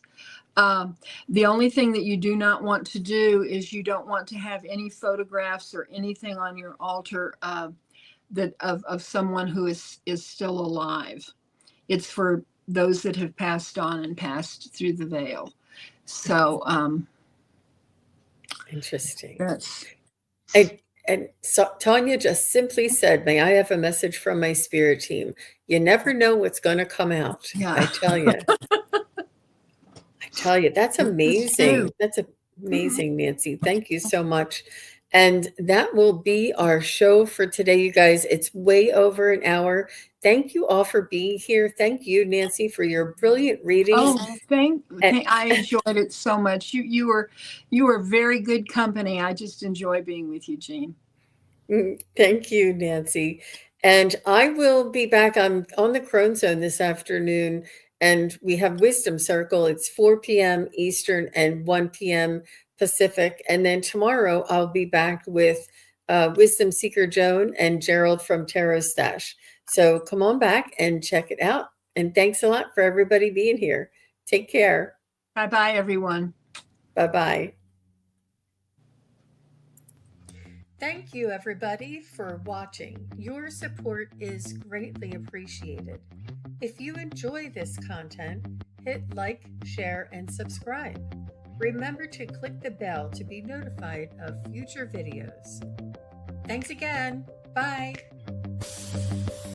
Um, the only thing that you do not want to do is you don't want to have any photographs or anything on your altar that of someone who is still alive. It's for those that have passed on and passed through the veil. So Interesting. that's And so Tanya just simply said, "May I have a message from my spirit team? You never know what's going to come out." yeah, I tell you. That's it's true. amazing. That's amazing, Nancy. Thank you so much. And that will be our show for today, you guys. It's way over an hour. Thank you all for being here. Thank you, Nancy, for your brilliant readings. Oh, And I enjoyed it so much. You were very good company. I just enjoy being with you, Jean. thank you, Nancy. And I will be back on the Crone Zone this afternoon. And we have Wisdom Circle. It's 4 p.m. Eastern and 1 p.m. Pacific. And then tomorrow I'll be back with Wisdom Seeker Joan and Gerald from Tarot Stash. So come on back and check it out. And thanks a lot for everybody being here. Take care. Bye bye, everyone. Bye bye. Thank you, everybody, for watching. Your support is greatly appreciated. If you enjoy this content, hit like, share, and subscribe. Remember to click the bell to be notified of future videos. Thanks again. Bye.